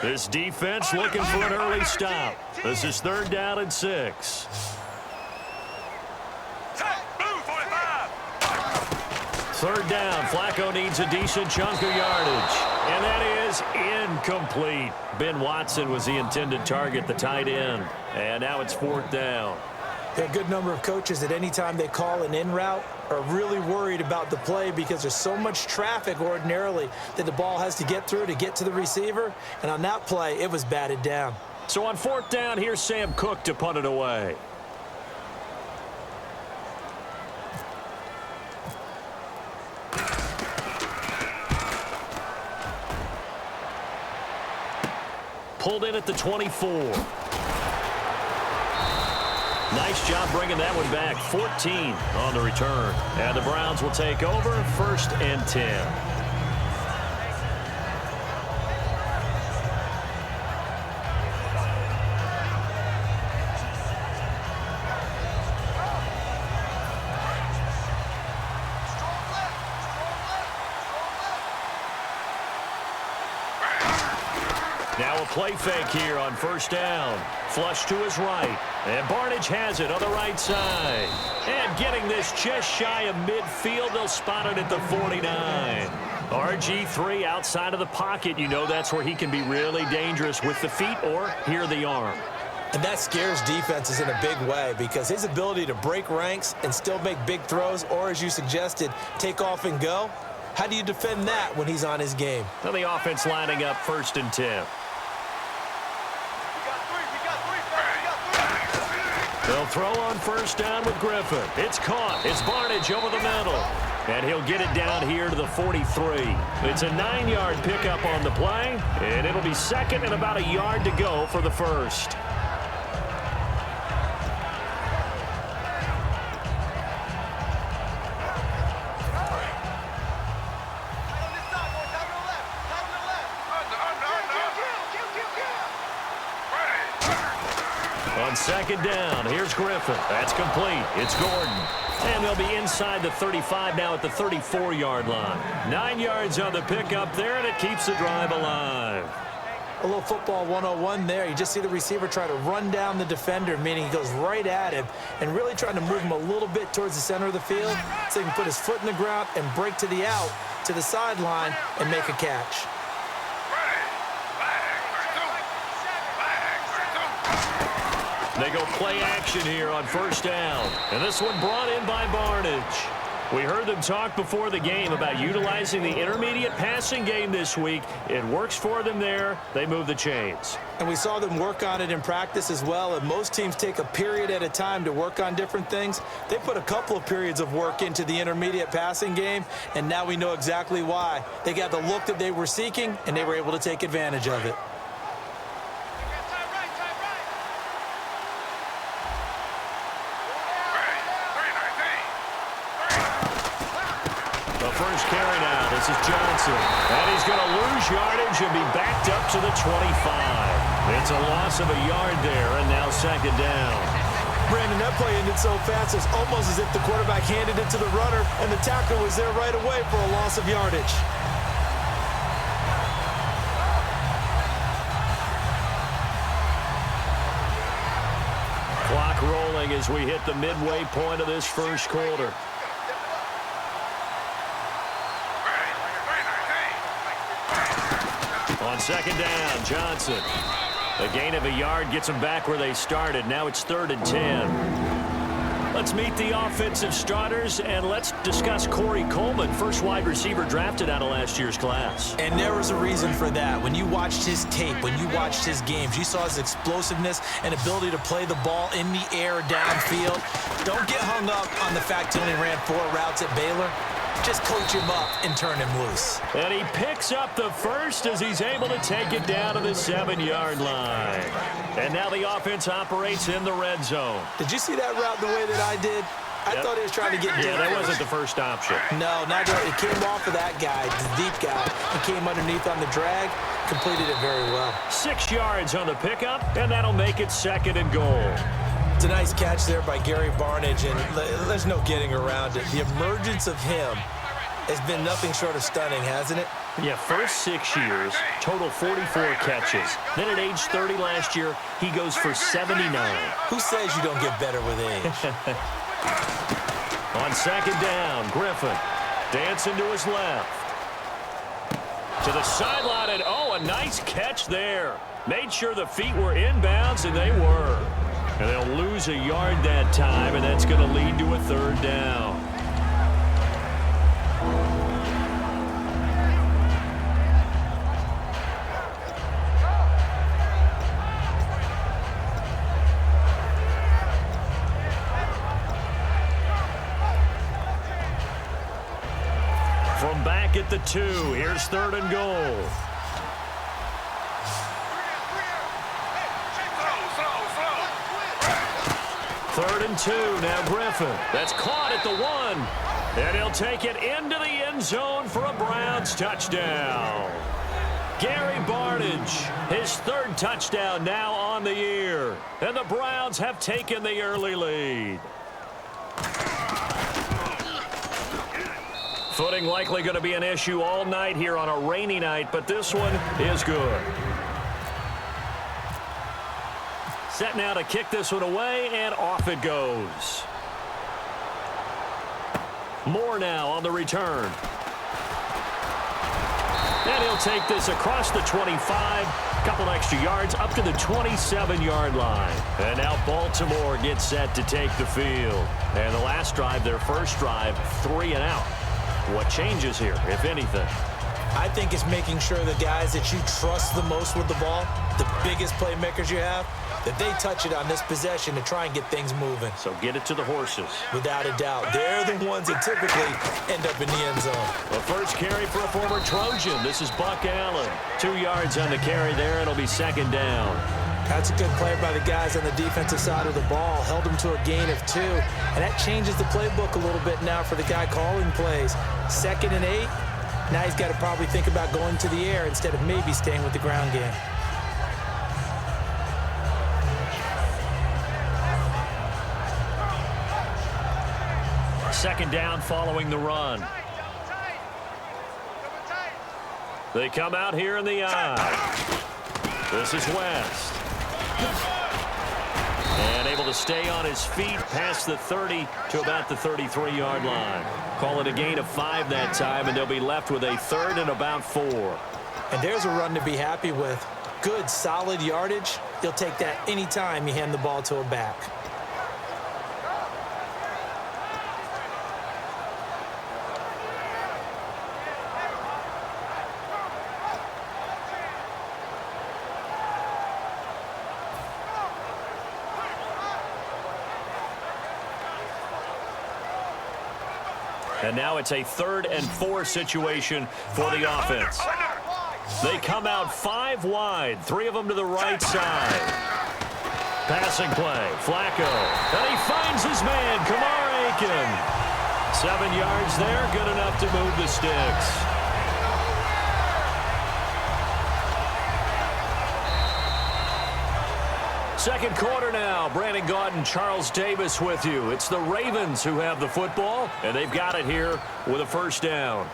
This defense looking for an early stop. This is 3rd down and 6. Third down, Flacco needs a decent chunk of yardage. And that is incomplete. Ben Watson was the intended target, the tight end. And now it's 4th down. There are a good number of coaches that any time they call an in route are really worried about the play because there's so much traffic ordinarily that the ball has to get through to get to the receiver. And on that play, it was batted down. So on 4th down, here's Sam Cook to punt it away. Pulled in at the 24. Nice job bringing that one back. 14 on the return. And the Browns will take over 1st and 10. Now a play fake here on 1st down. Flush to his right. And Barnidge has it on the right side. And getting this just shy of midfield, they'll spot it at the 49. RG3 outside of the pocket. You know that's where he can be really dangerous with the feet or here the arm. And that scares defenses in a big way because his ability to break ranks and still make big throws or, as you suggested, take off and go. How do you defend that when he's on his game? Well, the offense lining up 1st and 10. They'll throw on 1st down with Griffin. It's caught. It's Barnidge over the middle. And he'll get it down here to the 43. It's a 9-yard pickup on the play. And it'll be 2nd and about a yard to go for the 1st. On 2nd down, here's Griffin. That's complete. It's Gordon. And they'll be inside the 35 now at the 34-yard line. 9 yards on the pickup there, and it keeps the drive alive. A little football 101 there. You just see the receiver try to run down the defender, meaning he goes right at him, and really trying to move him a little bit towards the center of the field so he can put his foot in the ground and break to the out, to the sideline, and make a catch. They go play action here on 1st down. And this one brought in by Barnidge. We heard them talk before the game about utilizing the intermediate passing game this week. It works for them there. They move the chains. And we saw them work on it in practice as well. And most teams take a period at a time to work on different things. They put a couple of periods of work into the intermediate passing game, and now we know exactly why. They got the look that they were seeking, and they were able to take advantage of it. First carry now. This is Johnson. And he's going to lose yardage and be backed up to the 25. It's a loss of a yard there, and now 2nd down. Brandon, that play ended so fast, it's almost as if the quarterback handed it to the runner, and the tackler was there right away for a loss of yardage. Clock rolling as we hit the midway point of this 1st quarter. On 2nd down, Johnson. A gain of a yard gets them back where they started. Now it's 3rd and 10. Let's meet the offensive starters, and let's discuss Corey Coleman, first wide receiver drafted out of last year's class. And there was a reason for that. When you watched his tape, when you watched his games, you saw his explosiveness and ability to play the ball in the air downfield. Don't get hung up on the fact he only ran 4 routes at Baylor. Just coach him up and turn him loose. And he picks up the 1st as he's able to take it down to the 7-yard line. And now the offense operates in the red zone. Did you see that route the way that I did? I thought he was trying to get Yeah, that wasn't the first option. No, not that. It came off of that guy, the deep guy. He came underneath on the drag, completed it very well. 6 yards on the pickup, and that'll make it 2nd and goal. It's a nice catch there by Gary Barnidge, and there's no getting around it. The emergence of him has been nothing short of stunning, hasn't it? Yeah, first 6 years, total 44 catches. Then at age 30 last year, he goes for 79. Who says you don't get better with age? On second down, Griffin dancing to his left. To the sideline, and oh, a nice catch there. Made sure the feet were inbounds, and they were. And they'll lose a yard that time, and that's going to lead to a third down. From back at the 2, here's third and goal. Third and 2, now Griffin. That's caught at the 1. And he'll take it into the end zone for a Browns touchdown. Gary Barnidge, his third touchdown now on the year. And the Browns have taken the early lead. Footing likely going to be an issue all night here on a rainy night, but this one is good. Set now to kick this one away, and off it goes. Moore now on the return. And he'll take this across the 25, couple extra yards up to the 27-yard line. And now Baltimore gets set to take the field. And the last drive, their first drive, 3 and out. What changes here, if anything? I think it's making sure the guys that you trust the most with the ball, the biggest playmakers you have, that they touch it on this possession to try and get things moving. So get it to the horses. Without a doubt. They're the ones that typically end up in the end zone. The first carry for a former Trojan. This is Buck Allen. 2 yards on the carry there. It'll be second down. That's a good play by the guys on the defensive side of the ball. Held them to a gain of 2. And that changes the playbook a little bit now for the guy calling plays. 2nd and 8. Now he's got to probably think about going to the air instead of maybe staying with the ground game. Second down following the run. They come out here in the eye. This is West. And able to stay on his feet past the 30 to about the 33-yard line. Call it a gain of 5 that time, and they'll be left with a third and about 4. And there's a run to be happy with. Good, solid yardage. You'll take that anytime you hand the ball to a back. And now it's a 3rd and 4 situation for the offense. They come out 5 wide, 3 of them to the right side. Passing play, Flacco. And he finds his man, Kamar Aiken. 7 yards there, good enough to move the sticks. Second quarter now. Brandon Gaudin, Charles Davis with you. It's the Ravens who have the football, and they've got it here with a first down.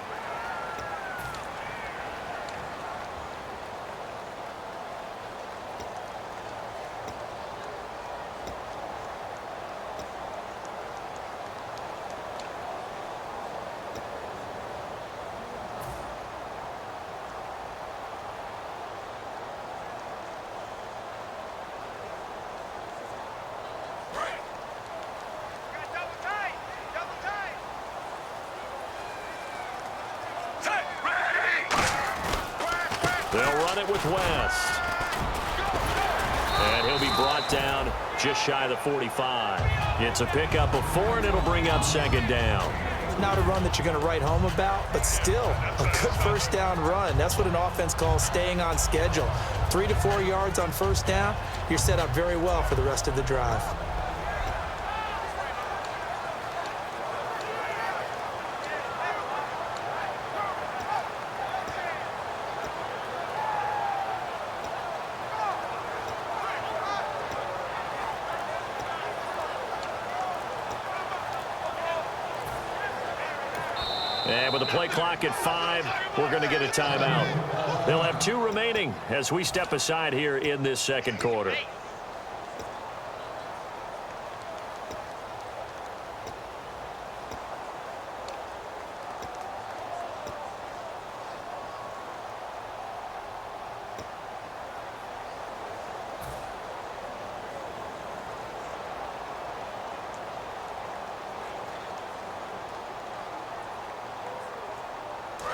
They'll run it with West. And he'll be brought down just shy of the 45. It's a pickup of 4, and it'll bring up second down. Not a run that you're going to write home about, but still a good first down run. That's what an offense calls staying on schedule. 3 to 4 yards on first down, you're set up very well for the rest of the drive. And with the play clock at 5, we're going to get a timeout. They'll have 2 remaining as we step aside here in this second quarter.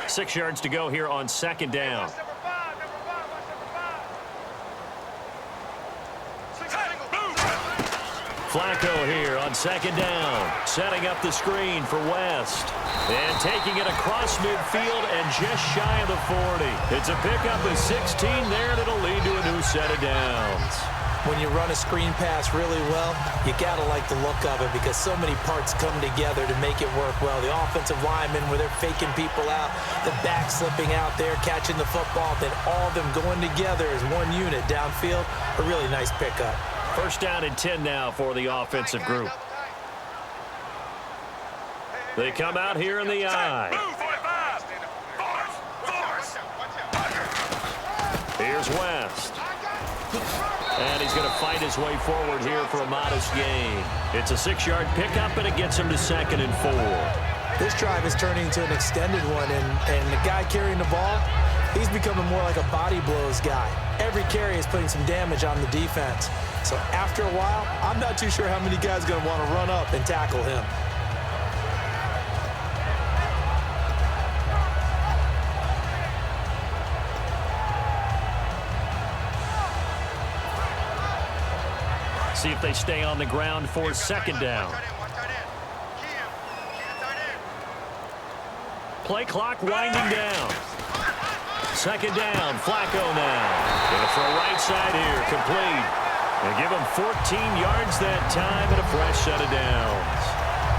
Six yards to go here on second down. Flacco here on second down, setting up the screen for West. And taking it across midfield and just shy of the 40. It's a pickup of 16 there, and it'll lead to a new set of downs. When you run a screen pass really well, you got to like the look of it because so many parts come together to make it work well. The offensive linemen, where they're faking people out, the back slipping out there, catching the football, then all of them going together as one unit downfield. A really nice pickup. First down and 10 now for the offensive group. They come out here in the I. Here's West. And he's going to fight his way forward here for a modest gain. It's a 6-yard pickup, and it gets him to 2nd and 4. This drive is turning into an extended one, and the guy carrying the ball, he's becoming more like a body blows guy. Every carry is putting some damage on the defense. So after a while, I'm not too sure how many guys are going to want to run up and tackle him. See if they stay on the ground for second down. Play clock winding down. Second down, Flacco now. Gonna throw right side here, complete. And give him 14 yards that time and a fresh set of downs.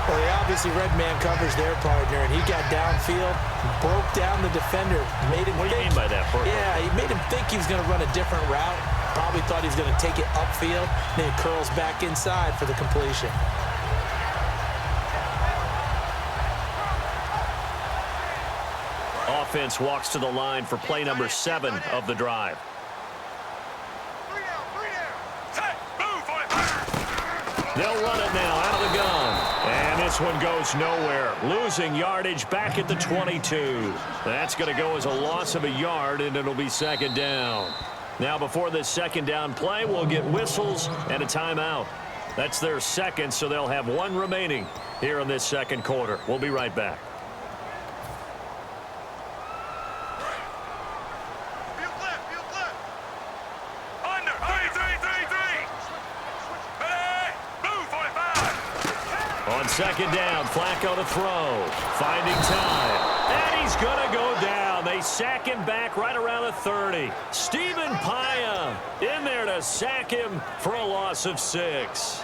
Well, he obviously read man coverage their partner, and he got downfield, broke down the defender, made him What do you mean by that, Bert? Yeah, he made him think he was going to run a different route. Probably thought he was going to take it upfield. Then he curls back inside for the completion. Offense walks to the line for play number 7 of the drive. They'll run it now out of the gun. And this one goes nowhere. Losing yardage back at the 22. That's going to go as a loss of a yard, and it'll be second down. Now, before this second down play, we'll get whistles and a timeout. That's their second, so they'll have 1 remaining here in this second quarter. We'll be right back. On second down, Flacco to throw. Finding time. And he's going to go down. They sack him back right around the 30. Stephen Paya in there to sack him for a loss of 6.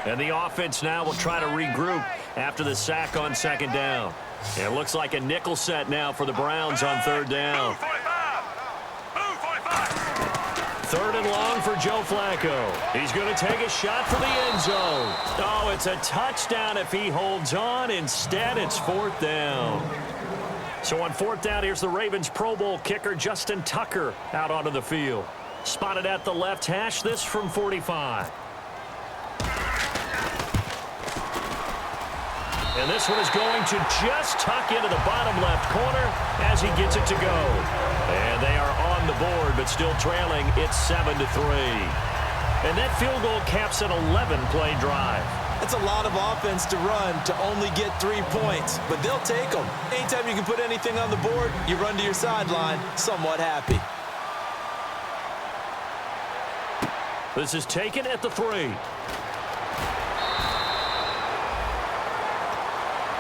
And the offense now will try to regroup after the sack on second down. And it looks like a nickel set now for the Browns on third down. Third and long for Joe Flacco. He's going to take a shot for the end zone. Oh, it's a touchdown if he holds on. Instead, it's fourth down. So on fourth down, here's the Ravens Pro Bowl kicker Justin Tucker out onto the field. Spotted at the left hash, this from 45. And this one is going to just tuck into the bottom left corner as he gets it to go. And they are on the board, but still trailing. It's 7-3. And that field goal caps an 11-play drive. That's a lot of offense to run to only get 3 points, but they'll take them. Anytime you can put anything on the board, you run to your sideline somewhat happy. This is taken at the 3.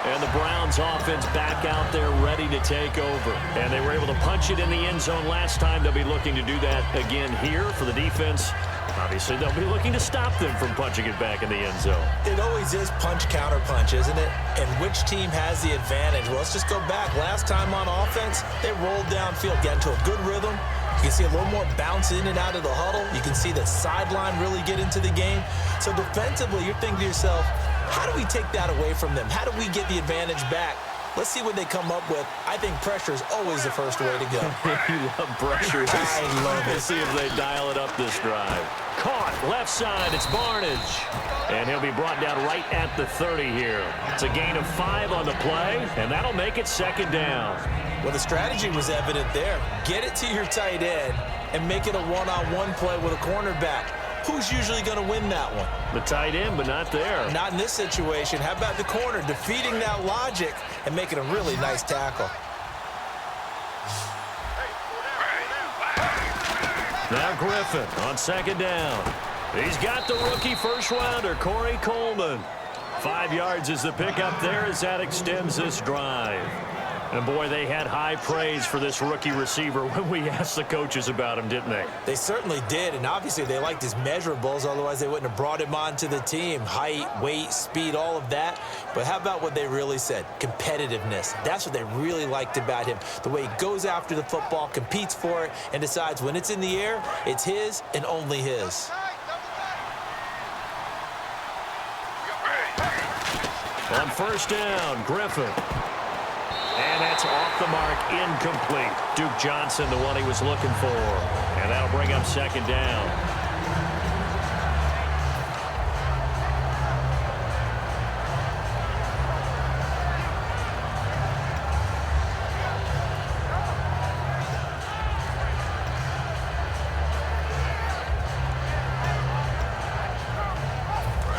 And the Browns offense back out there ready to take over. And they were able to punch it in the end zone last time. They'll be looking to do that again here for the defense. Obviously, they'll be looking to stop them from punching it back in the end zone. It always is punch-counter-punch, isn't it? And which team has the advantage? Well, let's just go back. Last time on offense, they rolled downfield, got into a good rhythm, You can see a little more bounce in and out of the huddle. You can see the sideline really get into the game. So defensively, you're thinking to yourself, how do we take that away from them? How do we get the advantage back? Let's see what they come up with. I think pressure is always the first way to go. You love pressure. I love it. Let's see if they dial it up this drive. Caught, left side, it's Barnage. And he'll be brought down right at the 30 here. It's a gain of 5 on the play, and that'll make it second down. Well, the strategy was evident there. Get it to your tight end and make it a one-on-one play with a cornerback. Who's usually going to win that one? The tight end, but not there. Not in this situation. How about the corner defeating that logic and making a really nice tackle? Now Griffin on second down. He's got the rookie first-rounder, Corey Coleman. 5 yards is the pickup there as that extends this drive. And, boy, they had high praise for this rookie receiver when we asked the coaches about him, didn't they? They certainly did, and obviously they liked his measurables. Otherwise, they wouldn't have brought him onto the team. Height, weight, speed, all of that. But how about what they really said? Competitiveness. That's what they really liked about him. The way he goes after the football, competes for it, and decides when it's in the air, it's his and only his. On first down, Griffin. And that's off the mark, incomplete. Duke Johnson, the one he was looking for. And that'll bring up second down.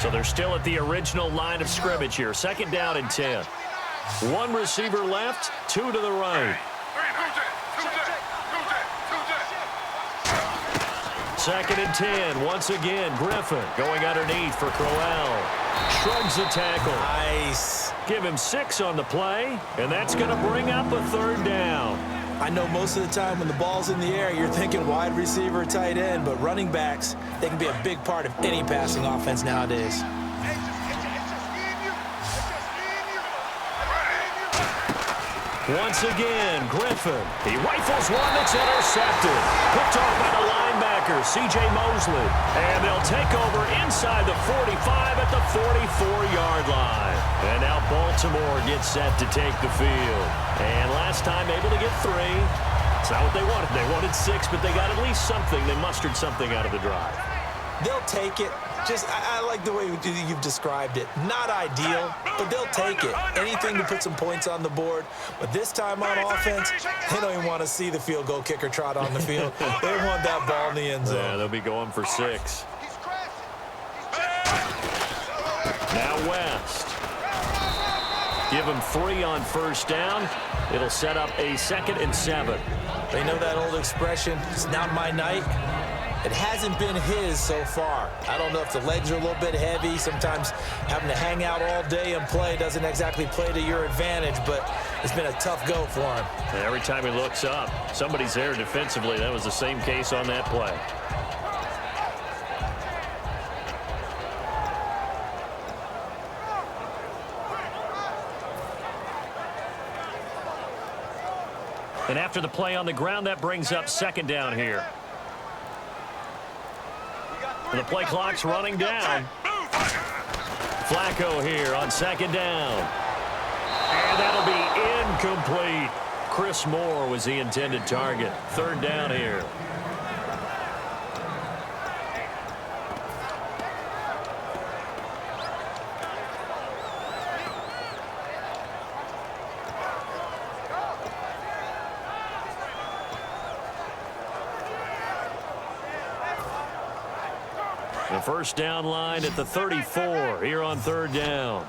So they're still at the original line of scrimmage here. Second down and 10. 1 receiver left, 2 to the right. Second and 10. Once again, Griffin going underneath for Crowell. Shrugs the tackle. Nice. Give him 6 on the play, and that's going to bring up a third down. I know most of the time when the ball's in the air, you're thinking wide receiver, tight end, but running backs, they can be a big part of any passing offense nowadays. Once again, Griffin. He rifles one that's intercepted. Picked off by the linebacker, C.J. Mosley. And they'll take over inside the 45 at the 44-yard line. And now Baltimore gets set to take the field. And last time able to get 3. It's not what they wanted. They wanted 6, but they got at least something. They mustered something out of the drive. They'll take it. I like the way you've described it. Not ideal, but they'll take it. Anything to put some points on the board. But this time on offense, they don't even want to see the field goal kicker trot on the field. They want that ball in the end zone. Yeah, they'll be going for 6. Now West. Give him 3 on first down. It'll set up a 2nd and 7. They know that old expression, it's not my night. It hasn't been his so far. I don't know if the legs are a little bit heavy. Sometimes having to hang out all day and play doesn't exactly play to your advantage, but it's been a tough go for him. And every time he looks up, somebody's there defensively. That was the same case on that play. And after the play on the ground, that brings up second down here. And the play clock's running down. Flacco here on second down. And that'll be incomplete. Chris Moore was the intended target. Third down here. The first down line at the 34 here on third down.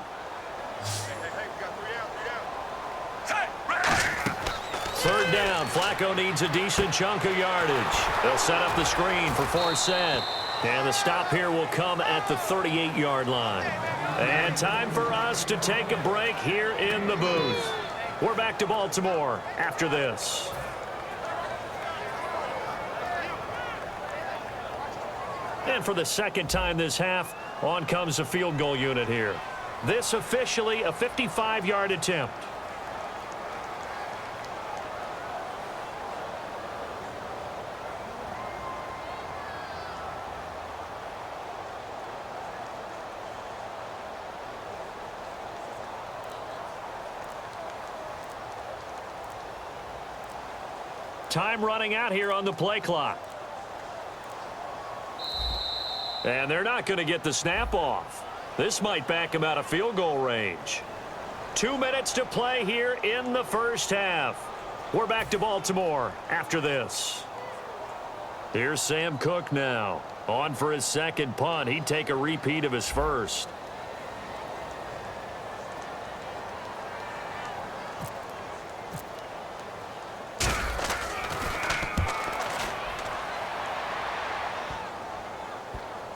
Third down, Flacco needs a decent chunk of yardage. They'll set up the screen for Forsett. And the stop here will come at the 38-yard line. And time for us to take a break here in the booth. We're back to Baltimore after this. And for the second time this half, on comes the field goal unit here. This officially a 55-yard attempt. time running out here on the play clock. And they're not going to get the snap off. This might back him out of field goal range. 2 minutes to play here in the first half. We're back to Baltimore after this. Here's Sam Cook now. On for his second punt. He'd take a repeat of his first.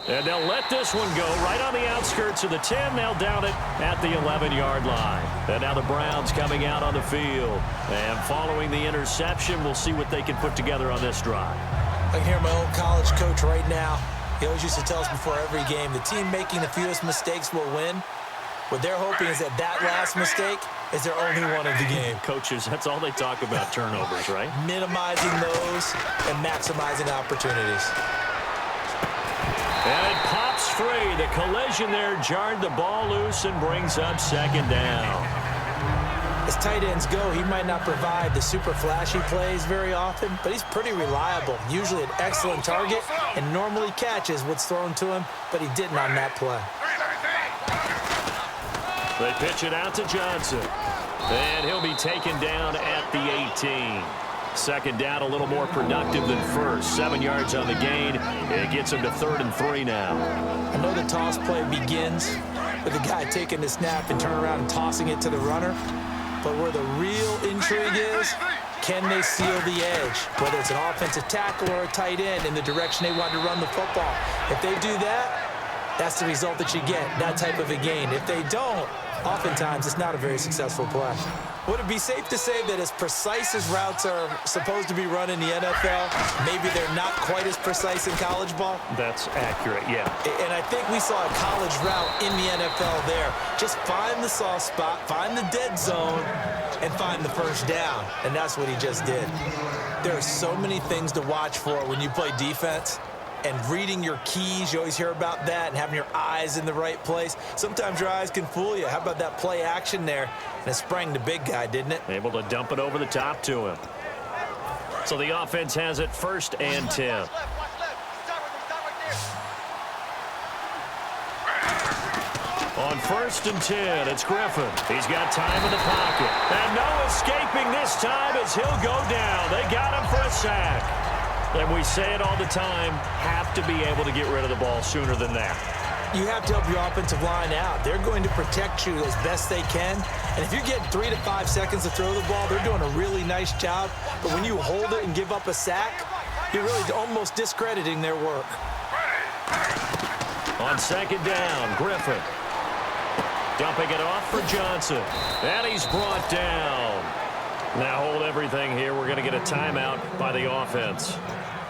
And they'll let this one go right on the outskirts of the 10. They'll down it at the 11-yard line. And now the Browns coming out on the field. And following the interception, we'll see what they can put together on this drive. I can hear my old college coach right now. He always used to tell us before every game, the team making the fewest mistakes will win. What they're hoping is that last mistake is their only one of the game. Coaches, that's all they talk about, turnovers, right? Minimizing those and maximizing opportunities. And it pops free. The collision there jarred the ball loose and brings up second down. As tight ends go, he might not provide the super flashy plays very often, but he's pretty reliable. Usually an excellent target and normally catches what's thrown to him, but he didn't on that play. They pitch it out to Johnson. And he'll be taken down at the 18. Second down, a little more productive than first. 7 yards on the gain. It gets him to 3rd and 3 now. I know the toss play begins with the guy taking the snap and turning around and tossing it to the runner. But where the real intrigue is, can they seal the edge? Whether it's an offensive tackle or a tight end in the direction they want to run the football. If they do that, that's the result that you get, that type of a gain. If they don't, oftentimes it's not a very successful play. Would it be safe to say that as precise as routes are supposed to be run in the NFL, maybe they're not quite as precise in college ball? That's accurate, yeah. And I think we saw a college route in the NFL there. Just find the soft spot, find the dead zone, and find the first down. And that's what he just did. There are so many things to watch for when you play defense. And reading your keys, you always hear about that, and having your eyes in the right place. Sometimes your eyes can fool you. How about that play action there? And it sprang the big guy, didn't it? Able to dump it over the top to him. So the offense has it 1st and 10. On 1st and 10, it's Griffin. He's got time in the pocket. And no escaping this time as he'll go down. They got him for a sack. And we say it all the time, have to be able to get rid of the ball sooner than that. You have to help your offensive line out. They're going to protect you as best they can. And if you're getting 3 to 5 seconds to throw the ball, they're doing a really nice job. But when you hold it and give up a sack, you're really almost discrediting their work. On 2nd down, Griffin. Dumping it off for Johnson. And he's brought down. Now hold everything here. We're going to get a timeout by the offense.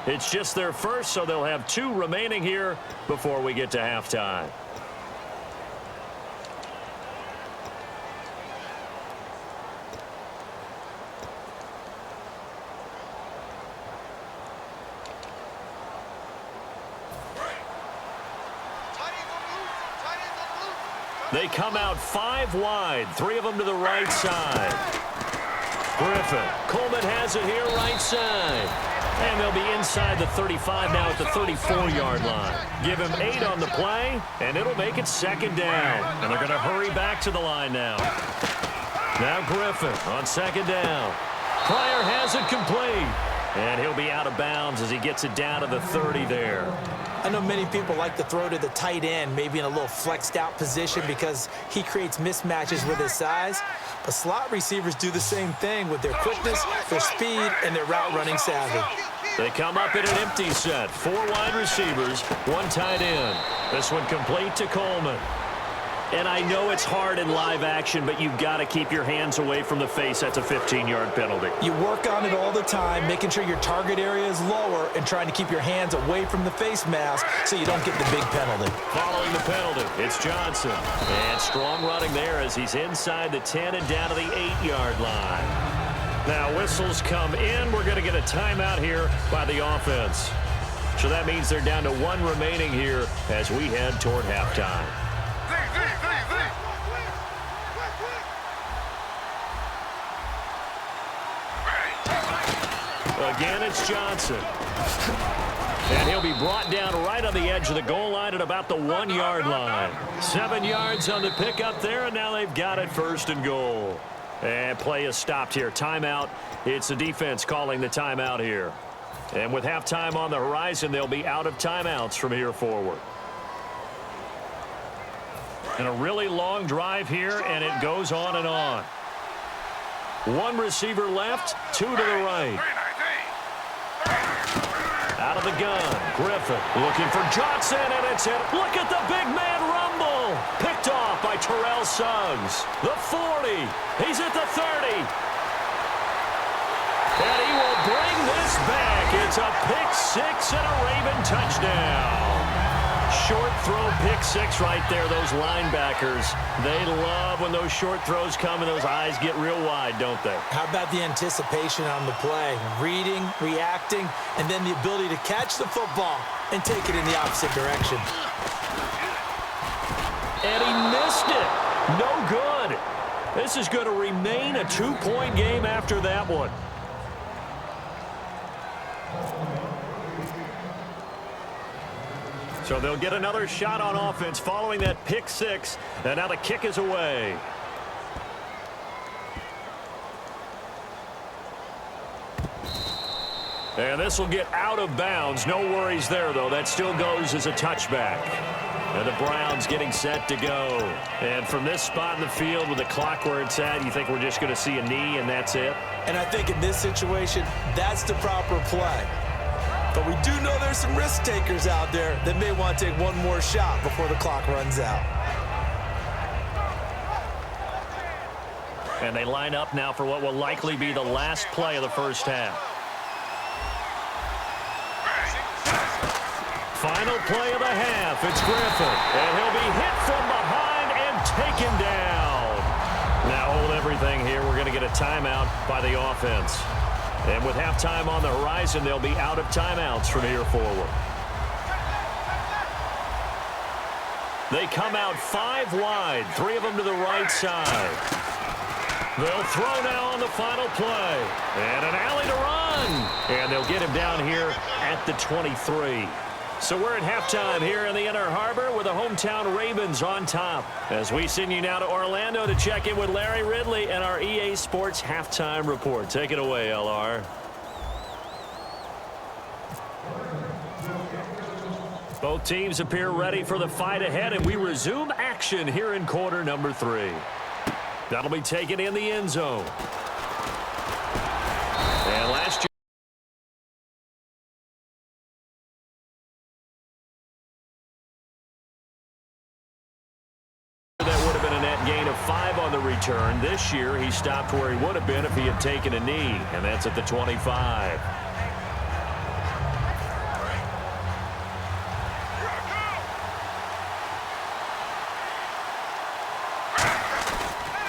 It's just their first, so they'll have 2 remaining here before we get to halftime. They come out 5 wide, 3 of them to the right side. Griffin. Coleman has it here right side. And they'll be inside the 35 now at the 34-yard line. Give him 8 on the play, and it'll make it 2nd down. And they're going to hurry back to the line now. Now Griffin on 2nd down. Pryor has it complete. And he'll be out of bounds as he gets it down to the 30 there. I know many people like to throw to the tight end, maybe in a little flexed out position because he creates mismatches with his size. But slot receivers do the same thing with their quickness, their speed, and their route running savvy. They come up in an empty set. 4 wide receivers, 1 tight end. This one complete to Coleman. And I know it's hard in live action, but you've got to keep your hands away from the face. That's a 15-yard penalty. You work on it all the time, making sure your target area is lower and trying to keep your hands away from the face mask so you don't get the big penalty. Following the penalty, it's Johnson. And strong running there as he's inside the 10 and down to the 8-yard line. Now whistles come in. We're going to get a timeout here by the offense. So that means they're down to 1 remaining here as we head toward halftime. Again, it's Johnson. And he'll be brought down right on the edge of the goal line at about the 1-yard line. 7 yards on the pickup there, and now they've got it 1st and goal. And play is stopped here. Timeout. It's the defense calling the timeout here. And with halftime on the horizon, they'll be out of timeouts from here forward. And a really long drive here, and it goes on and on. 1 receiver left, 2 to the right. Out of the gun, Griffin looking for Johnson, and it's hit. Look at the big man rumble. Picked off by Terrell Suggs. The 40. He's at the 30. And he will bring this back. It's a pick 6 and a Raven touchdown. Short throw pick 6 right there. Those linebackers, they love when those short throws come and those eyes get real wide, don't they? How about the anticipation on the play? Reading, reacting, and then the ability to catch the football and take it in the opposite direction. And he missed it. No good. This is going to remain a 2-point game after that one. So they'll get another shot on offense following that pick 6. And now the kick is away. And this will get out of bounds. No worries there, though. That still goes as a touchback. And the Browns getting set to go. And from this spot in the field with the clock where it's at, you think we're just going to see a knee and that's it? And I think in this situation, that's the proper play. But we do know there's some risk takers out there that may want to take one more shot before the clock runs out. And they line up now for what will likely be the last play of the first half. Final play of the half. It's Griffin. And he'll be hit from behind and taken down. Now hold everything here. We're going to get a timeout by the offense. And with halftime on the horizon, they'll be out of timeouts from here forward. They come out 5 wide, 3 of them to the right side. They'll throw now on the final play. And an alley to run. And they'll get him down here at the 23. So we're at halftime here in the Inner Harbor with the hometown Ravens on top. As we send you now to Orlando to check in with Larry Ridley and our EA Sports Halftime Report. Take it away, LR. Both teams appear ready for the fight ahead, and we resume action here in quarter number 3. That'll be taken in the end zone. And last year, gain of 5 on the return. This year, he stopped where he would have been if he had taken a knee, and that's at the 25.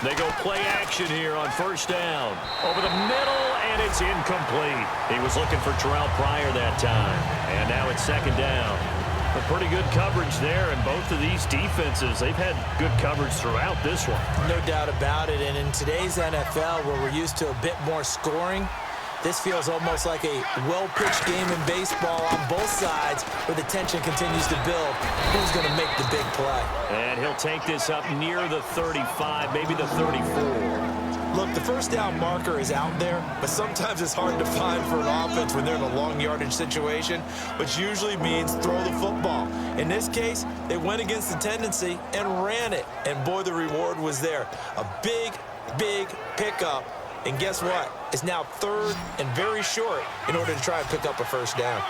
They go play action here on first down. Over the middle, and it's incomplete. He was looking for Terrell Pryor that time, and now it's 2nd down. A pretty good coverage there, and both of these defenses, they've had good coverage throughout this one. No doubt about it, and in today's NFL, where we're used to a bit more scoring, this feels almost like a well-pitched game in baseball on both sides, where the tension continues to build. Who's going to make the big play? And he'll take this up near the 35, maybe the 34. Look, the first down marker is out there, but sometimes it's hard to find for an offense when they're in a long yardage situation, which usually means throw the football. In this case, they went against the tendency and ran it, and boy, the reward was there. A big, big pickup, and guess what? It's now 3rd and very short in order to try and pick up a first down.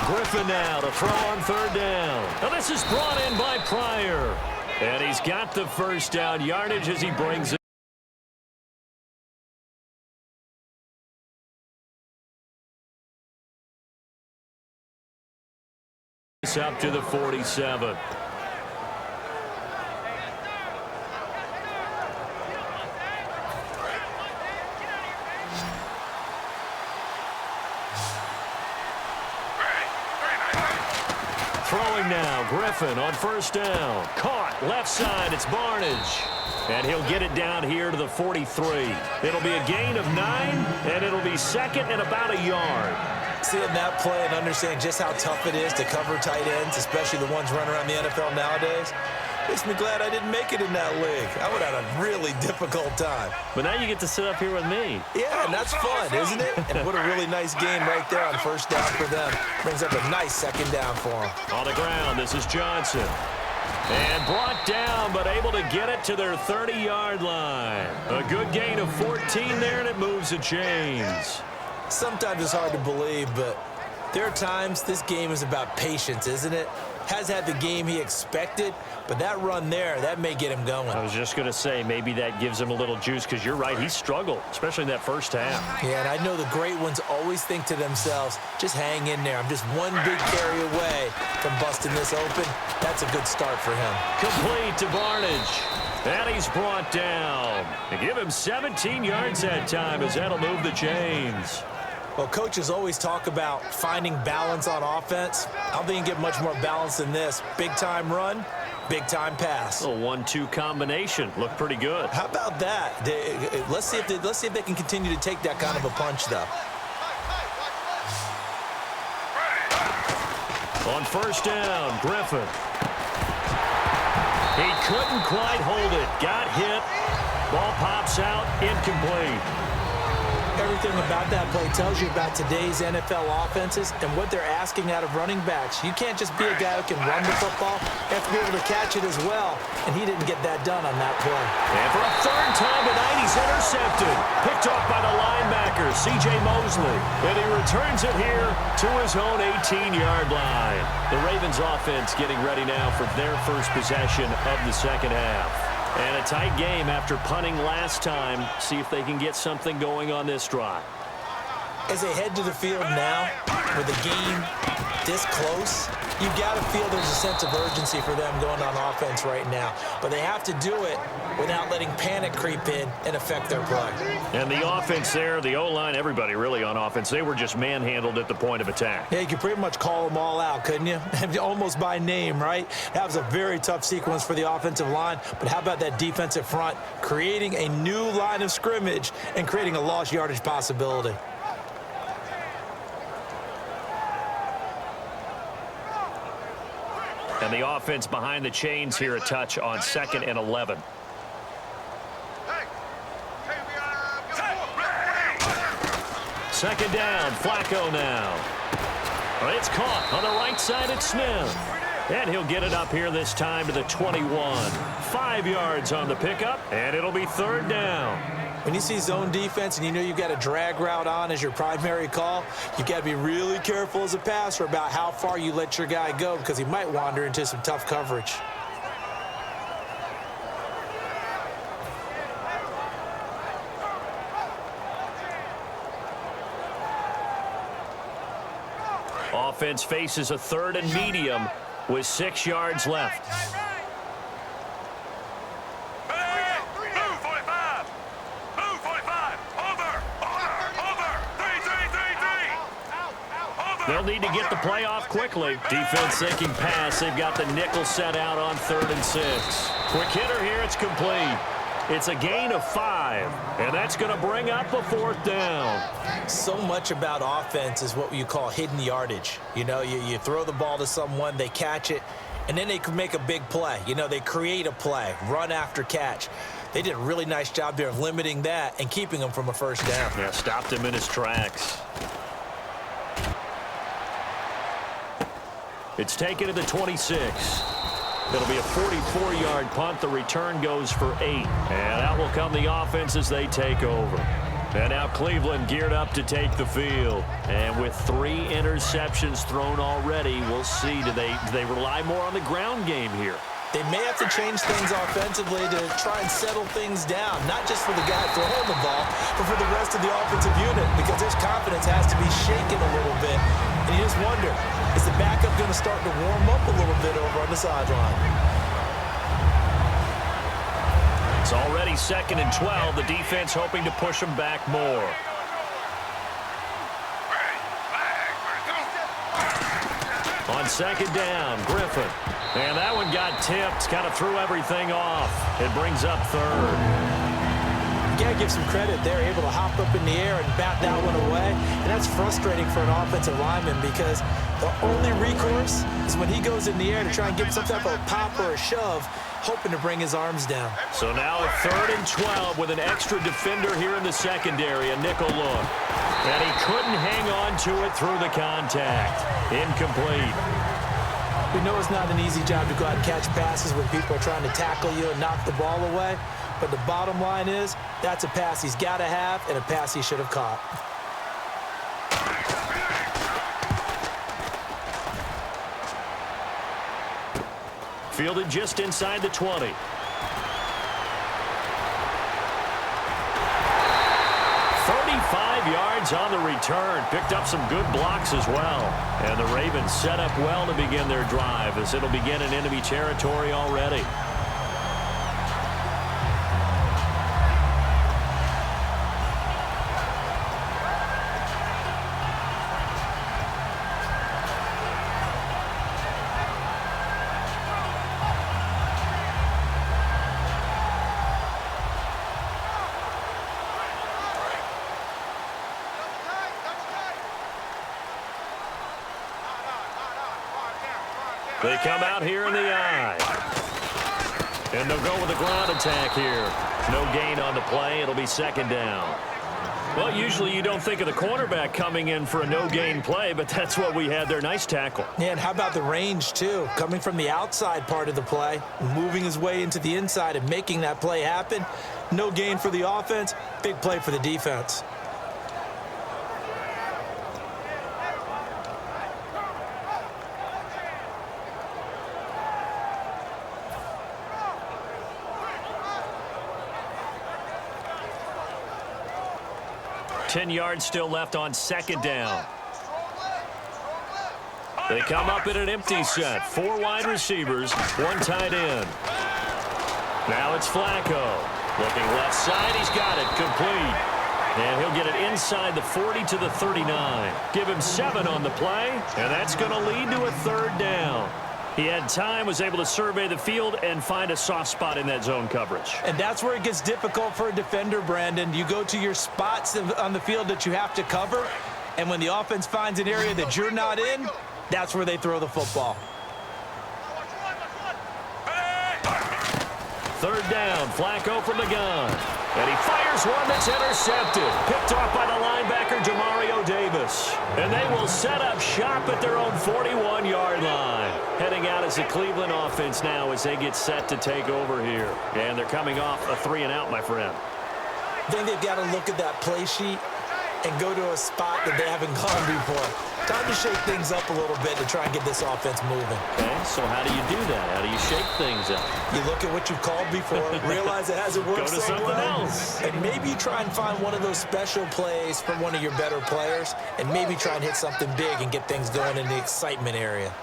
Griffin now to throw on 3rd down. Now this is brought in by Pryor. And he's got the first down yardage as he brings it up to the 47. throwing now. Griffin on first down. Caught. Left side. It's Barnage. And he'll get it down here to the 43. It'll be a gain of 9, and it'll be second and about a yard. Seeing that play and understanding just how tough it is to cover tight ends, especially the ones running around the NFL nowadays, makes me glad I didn't make it in that league. I would have had a really difficult time. But now you get to sit up here with me. Yeah, and that's fun, isn't it? And what a really nice game right there on first down for them. Brings up a nice second down for them. On the ground, this is Johnson. And brought down, but able to get it to their 30-yard line. A good gain of 14 there, and it moves the chains. Sometimes it's hard to believe, but there are times this game is about patience, isn't it? Has had the game he expected, but that run there, that may get him going. I was just going to say, maybe that gives him a little juice, because you're right, he struggled, especially in that first half. Yeah, and I know the great ones always think to themselves, just hang in there. I'm just one big carry away from busting this open. That's a good start for him. Complete to Barnage. And he's brought down. They give him 17 yards that time, as that'll move the chains. Well, coaches always talk about finding balance on offense. I don't think you can get much more balance than this. Big-time run, big-time pass. A 1-2 combination. Looked pretty good. How about that? Let's see if they can continue to take that kind of a punch, though. On first down, Griffin. He couldn't quite hold it. Got hit. Ball pops out. Incomplete. Everything about that play tells you about today's NFL offenses and what they're asking out of running backs. You can't just be a guy who can run the football. You have to be able to catch it as well, and he didn't get that done on that play. And for a third time tonight, he's intercepted. Picked off by the linebacker, C.J. Mosley. And he returns it here to his own 18-yard line. The Ravens offense getting ready now for their first possession of the second half. And a tight game after punting last time. See if they can get something going on this drive. As they head to the field now, with the game this close, you've got to feel there's a sense of urgency for them going on offense right now. But they have to do it without letting panic creep in and affect their play. And the offense there, the O-line, everybody really on offense, they were just manhandled at the point of attack. Yeah, you could pretty much call them all out, couldn't you? Almost by name, right? That was a very tough sequence for the offensive line. But how about that defensive front, creating a new line of scrimmage and creating a lost yardage possibility? And the offense behind the chains here, a touch on 2nd and 11. Second down, Flacco now. It's caught on the right side at Smith. And he'll get it up here this time to the 21. 5 yards on the pickup, and it'll be third down. When you see zone defense and you know you've got a drag route on as your primary call, you've got to be really careful as a passer about how far you let your guy go because he might wander into some tough coverage. Offense faces a 3rd and medium with 6 yards left. They'll need to get the play off quickly. Defense thinking pass. They've got the nickel set out on 3rd and 6. Quick hitter here. It's complete. It's a gain of 5, and that's going to bring up a 4th down. So much about offense is what you call hidden yardage. You know, you throw the ball to someone, they catch it, and then they can make a big play. You know, they create a play, run after catch. They did a really nice job there of limiting that and keeping him from a first down. Yeah, stopped him in his tracks. It's taken to the 26. It'll be a 44-yard punt. The return goes for 8. And out will come the offense as they take over. And now Cleveland geared up to take the field. And with 3 interceptions thrown already, we'll see. Do they rely more on the ground game here? They may have to change things offensively to try and settle things down, not just for the guy throwing the ball, but for the rest of the offensive unit, because their confidence has to be shaken a little bit. And you just wonder, is the backup going to start to warm up a little bit over on the sideline? It's already 2nd and 12. The defense hoping to push them back more. On second down, Griffin. And that one got tipped, kind of threw everything off. It brings up third. You got to give some credit. They're able to hop up in the air and bat that one away. And that's frustrating for an offensive lineman because the only recourse is when he goes in the air to try and get some type of pop or a shove, hoping to bring his arms down. So now a 3rd and 12 with an extra defender here in the secondary, a nickel look. And he couldn't hang on to it through the contact. Incomplete. We know it's not an easy job to go out and catch passes when people are trying to tackle you and knock the ball away. But the bottom line is, that's a pass he's got to have and a pass he should have caught. Fielded just inside the 20. 35 yards on the return. Picked up some good blocks as well. And the Ravens set up well to begin their drive as it'll begin in enemy territory already. They come out here in the eye. And they'll go with a ground attack here. No gain on the play. It'll be second down. Well, usually you don't think of the cornerback coming in for a no-gain play, but that's what we had there. Nice tackle. Yeah, and how about the range, too? Coming from the outside part of the play, moving his way into the inside and making that play happen. No gain for the offense, big play for the defense. Ten yards still left on second down. They come up in an empty set. 4 wide receivers, 1 tight end. Now it's Flacco. Looking left side, he's got it. Complete. And he'll get it inside the 40 to the 39. Give him 7 on the play, and that's going to lead to a 3rd down. He had time, was able to survey the field and find a soft spot in that zone coverage. And that's where it gets difficult for a defender, Brandon. You go to your spots on the field that you have to cover, and when the offense finds an area that you're not in, that's where they throw the football. 3rd down, Flacco from the gun. And he fires one that's intercepted. Picked off by the linebacker, Jamario Davis. And they will set up shop at their own 41-yard line. Heading out as the Cleveland offense now as they get set to take over here. And they're coming off a 3-and-out, my friend. I think they've got to look at that play sheet and go to a spot that they haven't gone before. Time to shake things up a little bit to try and get this offense moving. Okay, so how do you do that? How do you shake things up? You look at what you've called before, realize it hasn't worked Go to so something well, else. and maybe try and find one of those special plays from one of your better players, and maybe try and hit something big and get things going in the excitement area.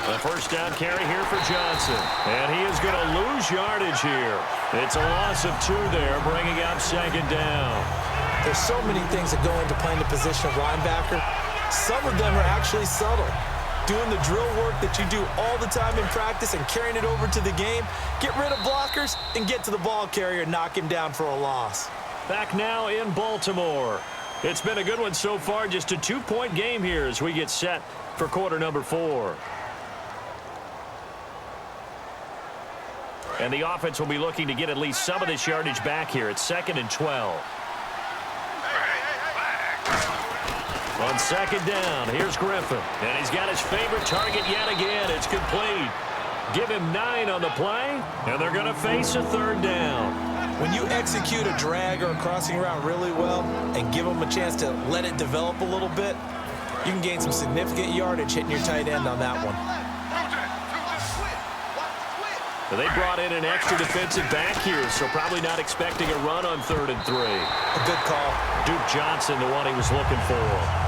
A 1st down carry here for Johnson. And he is going to lose yardage here. It's a loss of 2 there, bringing up 2nd down. There's so many things that go into playing the position of linebacker. Some of them are actually subtle. Doing the drill work that you do all the time in practice and carrying it over to the game. Get rid of blockers and get to the ball carrier and knock him down for a loss. Back now in Baltimore. It's been a good one so far. Just a 2-point game here as we get set for quarter number 4. And the offense will be looking to get at least some of this yardage back here. It's 2nd and 12. On 2nd down, here's Griffin. And he's got his favorite target yet again. It's complete. Give him 9 on the play, and they're going to face a 3rd down. When you execute a drag or a crossing route really well and give them a chance to let it develop a little bit, you can gain some significant yardage hitting your tight end on that one. They brought in an extra defensive back here, so probably not expecting a run on 3rd and 3. A good call. Duke Johnson, the one he was looking for.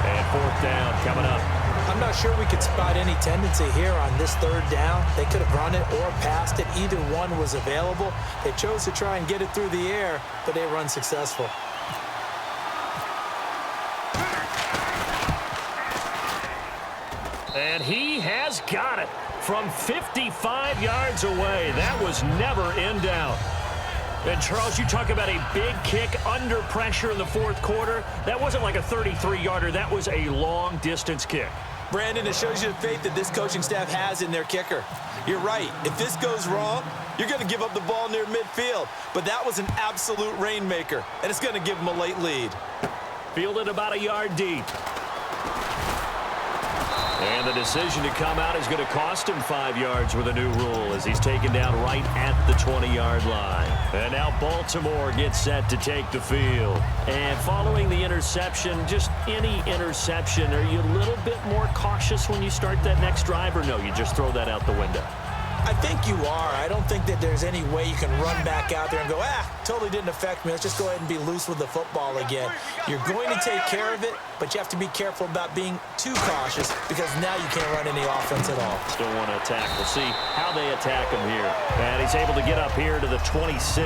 And 4th down coming up. I'm not sure we could spot any tendency here on this 3rd down. They could have run it or passed it. Either one was available. They chose to try and get it through the air, but they were unsuccessful. And he has got it from 55 yards away. That was never in doubt. And, Charles, you talk about a big kick under pressure in the fourth quarter. That wasn't like a 33-yarder. That was a long-distance kick. Brandon, it shows you the faith that this coaching staff has in their kicker. You're right. If this goes wrong, you're going to give up the ball near midfield. But that was an absolute rainmaker, and it's going to give them a late lead. Fielded about a yard deep. And the decision to come out is going to cost him 5 yards with a new rule as he's taken down right at the 20-yard line. And now Baltimore gets set to take the field. And following the interception, just any interception, are you a little bit more cautious when you start that next drive, or no, you just throw that out the window? I think you are. I don't think that there's any way you can run back out there and go, totally didn't affect me. Let's just go ahead and be loose with the football again. You're going to take care of it, but you have to be careful about being too cautious because now you can't run any offense at all. Still want to attack. We'll see how they attack him here. And he's able to get up here to the 26.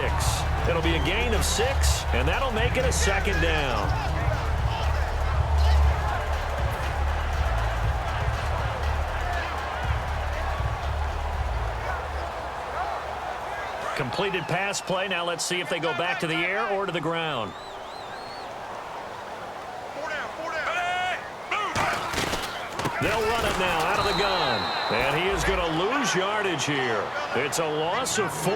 It'll be a gain of 6, and that'll make it a second down. Completed pass play. Now let's see if they go back to the air or to the ground. They'll run it now out of the gun. And he is going to lose yardage here. It's a loss of 4.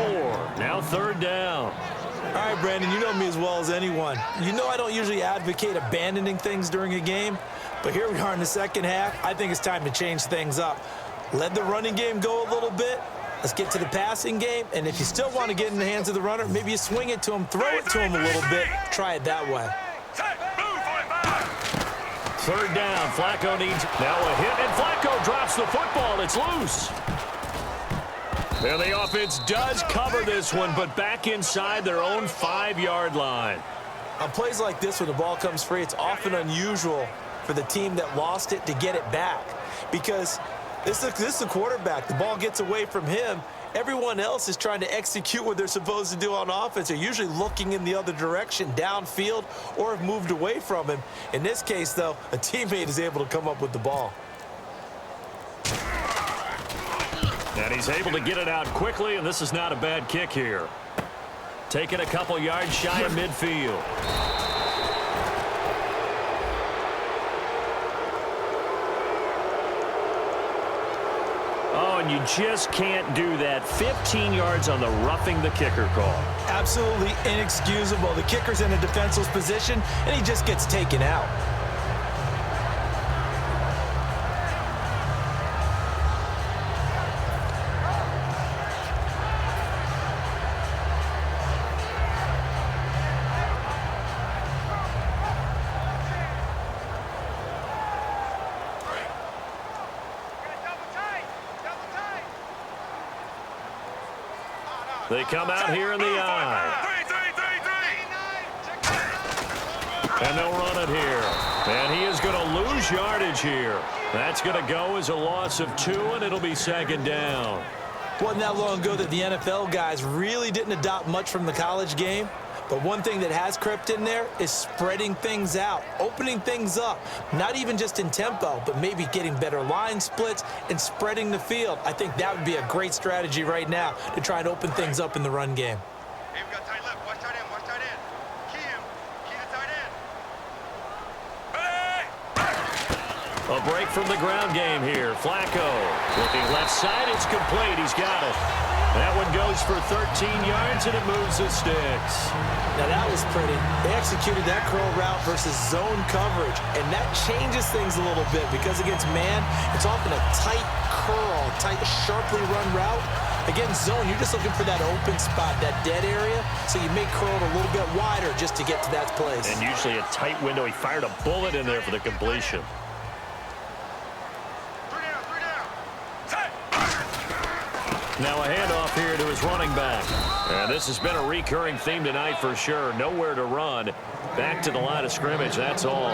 Now third down. All right, Brandon, you know me as well as anyone. You know I don't usually advocate abandoning things during a game. But here we are in the second half. I think it's time to change things up. Let the running game go a little bit. Let's get to the passing game, and if you still want to get in the hands of the runner, maybe you swing it to him, throw it to him a little bit, try it that way. Third down, Flacco needs now a hit, and Flacco drops the football. It's loose. And the offense does cover this one, but back inside their own 5-yard line. On plays like this, when the ball comes free, it's often unusual for the team that lost it to get it back because this is the quarterback. The ball gets away from him. Everyone else is trying to execute what they're supposed to do on offense. They're usually looking in the other direction, downfield, or have moved away from him. In this case, though, a teammate is able to come up with the ball. And he's able to get it out quickly, and this is not a bad kick here. Taking a couple yards shy of midfield. Oh, and you just can't do that. 15 yards on the roughing the kicker call. Absolutely inexcusable. The kicker's in a defenseless position, and he just gets taken out. They come out here in the eye. And they'll run it here. And he is going to lose yardage here. That's going to go as a loss of 2, and it'll be second down. Wasn't that long ago that the NFL guys really didn't adopt much from the college game. But one thing that has crept in there is spreading things out, opening things up, not even just in tempo, but maybe getting better line splits and spreading the field. I think that would be a great strategy right now to try and open things up in the run game. Hey, we got tight left. Watch tight end. Watch tight end. Key him. Key the tight end. A break from the ground game here. Flacco looking left side. It's complete. He's got it. That one goes for 13 yards, and it moves the sticks. Now, that was pretty. They executed that curl route versus zone coverage, and that changes things a little bit because against man, it's often a tight curl, tight, sharply run route. Against zone, you're just looking for that open spot, that dead area, so you may curl it a little bit wider just to get to that place. And usually a tight window. He fired a bullet in there for the completion. Now a handoff here to his running back. And this has been a recurring theme tonight for sure. Nowhere to run. Back to the line of scrimmage, that's all.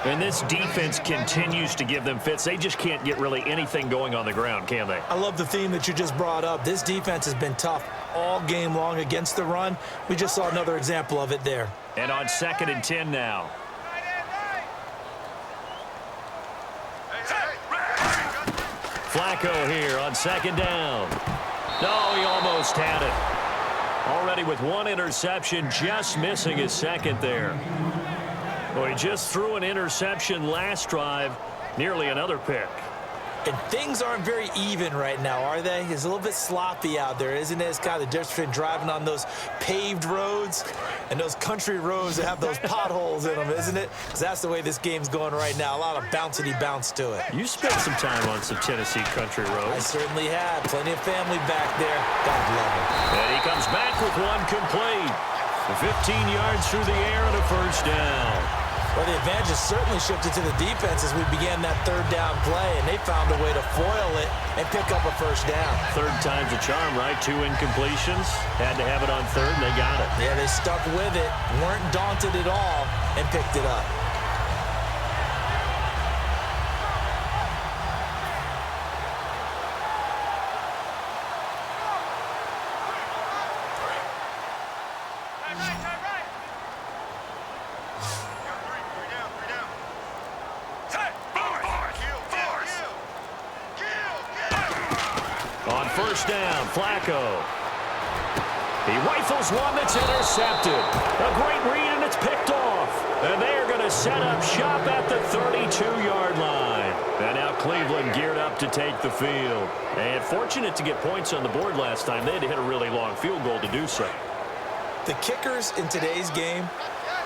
And this defense continues to give them fits. They just can't get really anything going on the ground, can they? I love the theme that you just brought up. This defense has been tough all game long against the run. We just saw another example of it there. And on 2nd and 10 now. Flacco here on second down. No, he almost had it. Already with one interception, just missing his second there. Well, he just threw an interception last drive, nearly another pick. And things aren't very even right now, are they? It's a little bit sloppy out there, isn't it? It's kind of the difference between driving on those paved roads and those country roads that have those potholes in them, isn't it? Because that's the way this game's going right now. A lot of bouncy bounce to it. You spent some time on some Tennessee country roads. I certainly have. Plenty of family back there. God love it. And he comes back with one complete. 15 yards through the air and a first down. Well, the advantage has certainly shifted to the defense as we began that third down play, and they found a way to foil it and pick up a first down. Third time's a charm, right? 2 incompletions. Had to have it on third, and they got it. Yeah, they stuck with it, weren't daunted at all, and picked it up. First down, Flacco. He rifles one that's intercepted. A great read, and it's picked off. And they're going to set up shop at the 32-yard line. And now Cleveland geared up to take the field. And fortunate to get points on the board last time. They had to hit a really long field goal to do so. The kickers in today's game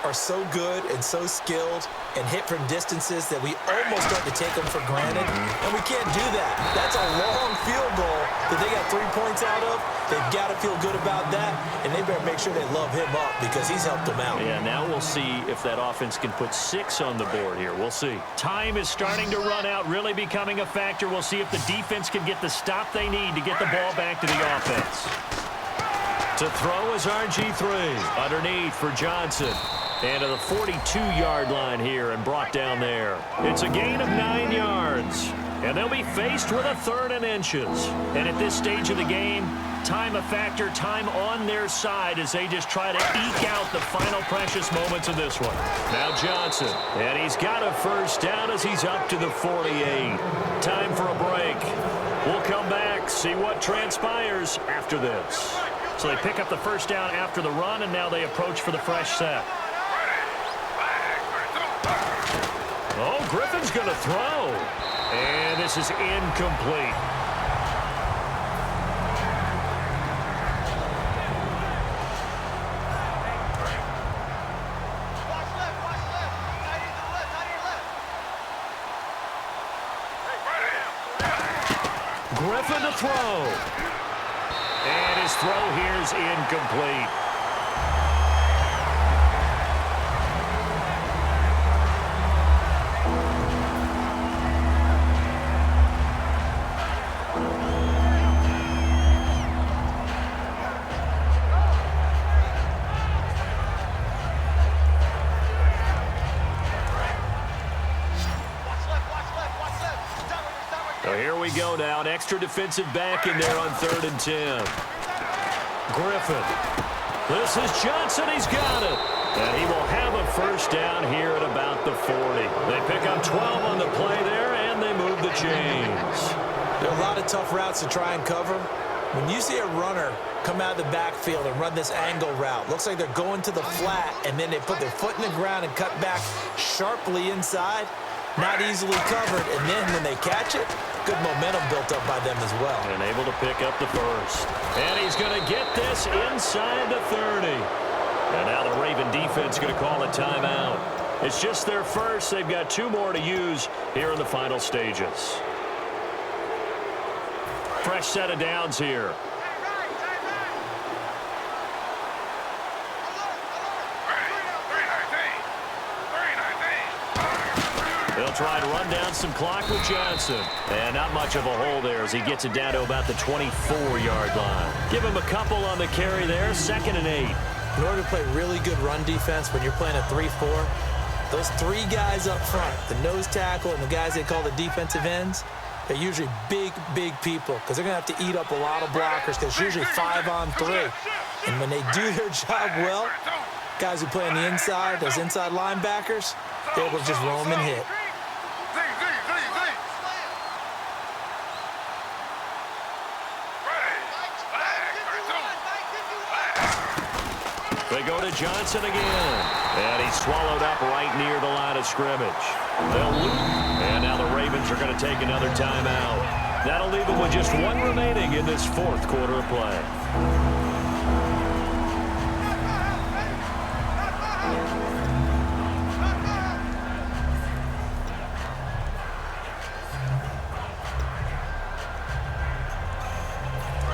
are so good and so skilled and hit from distances that we almost start to take them for granted, and we can't do that. That's a long field goal that they got 3 points out of. They've got to feel good about that, and they better make sure they love him up because he's helped them out. Yeah, now we'll see if that offense can put 6 on the board here. We'll see. Time is starting to run out, really becoming a factor. We'll see if the defense can get the stop they need to get the ball back to the offense. To throw is RG3. Underneath for Johnson. And to the 42-yard line here and brought down there. It's a gain of 9 yards. And they'll be faced with a 3rd and inches. And at this stage of the game, time a factor, time on their side as they just try to eke out the final precious moments of this one. Now Johnson. And he's got a first down as he's up to the 48. Time for a break. We'll come back, see what transpires after this. So they pick up the first down after the run, and now they approach for the fresh set. Oh, Griffin's going to throw. And this is incomplete. Griffin to throw. And his throw here is incomplete. So here we go now. An extra defensive back in there on 3rd and 10. Griffin. This is Johnson. He's got it. And he will have a first down here at about the 40. They pick up 12 on the play there, and they move the chains. There are a lot of tough routes to try and cover. When you see a runner come out of the backfield and run this angle route, looks like they're going to the flat, and then they put their foot in the ground and cut back sharply inside. Not easily covered, and then when they catch it, good momentum built up by them as well. And able to pick up the first. And he's going to get this inside the 30. And now the Raven defense going to call a timeout. It's just their first. They've got 2 more to use here in the final stages. Fresh set of downs here. They'll try to run down some clock with Johnson. And not much of a hole there as he gets it down to about the 24-yard line. Give him a couple on the carry there, 2nd and 8. In order to play really good run defense when you're playing a 3-4, those 3 guys up front, the nose tackle and the guys they call the defensive ends, they're usually big, big people because they're going to have to eat up a lot of blockers because it's usually 5 on 3. And when they do their job well, guys who play on the inside, those inside linebackers, they're able to just roam and hit. Johnson again. And he's swallowed up right near the line of scrimmage. They'll loop. And now the Ravens are going to take another timeout. That'll leave them with just one remaining in this fourth quarter of play.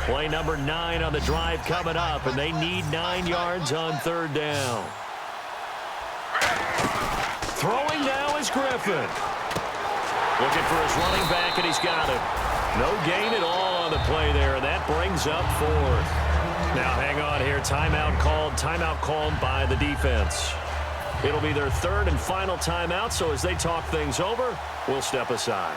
Play number 9 on the drive coming up, and they need 9 yards on third down. Throwing now is Griffin. Looking for his running back, and he's got it. No gain at all on the play there, and that brings up fourth. Now hang on here. Timeout called by the defense. It'll be their third and final timeout, so as they talk things over, we'll step aside.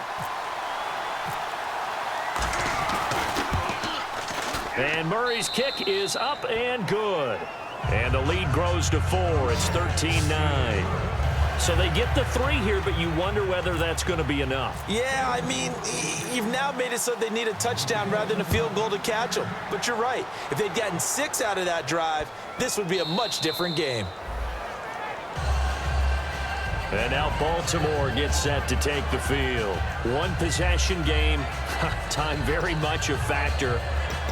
And Murray's kick is up and good. And the lead grows to 4. It's 13-9. So they get the 3 here, but you wonder whether that's going to be enough. Yeah, I mean, you've now made it so they need a touchdown rather than a field goal to catch them. But you're right. If they'd gotten 6 out of that drive, this would be a much different game. And now Baltimore gets set to take the field. One possession game. Time very much a factor.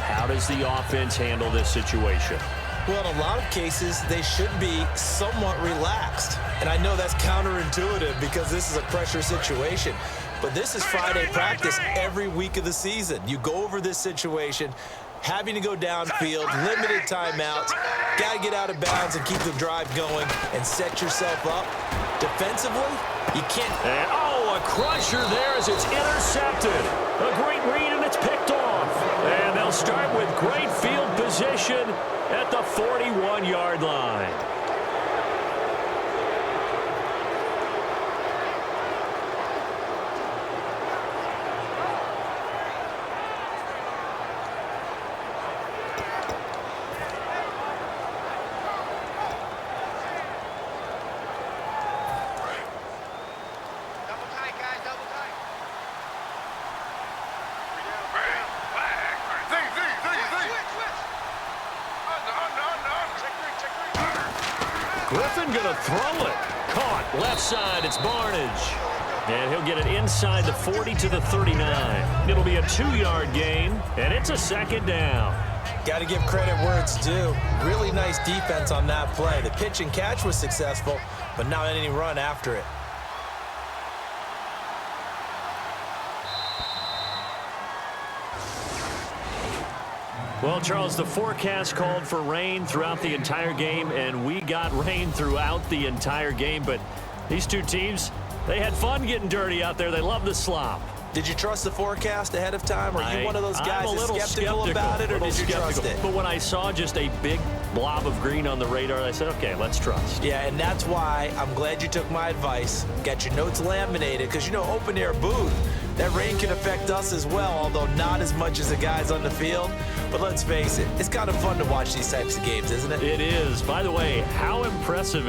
How does the offense handle this situation? Well, in a lot of cases, they should be somewhat relaxed. And I know that's counterintuitive because this is a pressure situation. But this is Friday practice every week of the season. You go over this situation, having to go downfield, limited timeouts, got to get out of bounds and keep the drive going and set yourself up. Defensively, you can't. And, a crusher there as it's intercepted. A great read, and it's picked off. And they'll start with great field position at the 41-yard line. Griffin going to throw it. Caught left side. It's Barnage. And he'll get it inside the 40 to the 39. It'll be a 2-yard gain, and it's a second down. Got to give credit where it's due. Really nice defense on that play. The pitch and catch was successful, but not any run after it. Well, Charles, the forecast called for rain throughout the entire game, and we got rain throughout the entire game. But these two teams, they had fun getting dirty out there. They love the slop. Did you trust the forecast ahead of time? Are you one of those guys that's skeptical about it, or did you trust it? But when I saw just a big blob of green on the radar, I said, okay, let's trust. Yeah, and that's why I'm glad you took my advice. Got your notes laminated, because, you know, open-air booth, that rain can affect us as well, although not as much as the guys on the field. But let's face it, it's kind of fun to watch these types of games, isn't it? It is. By the way, how impressive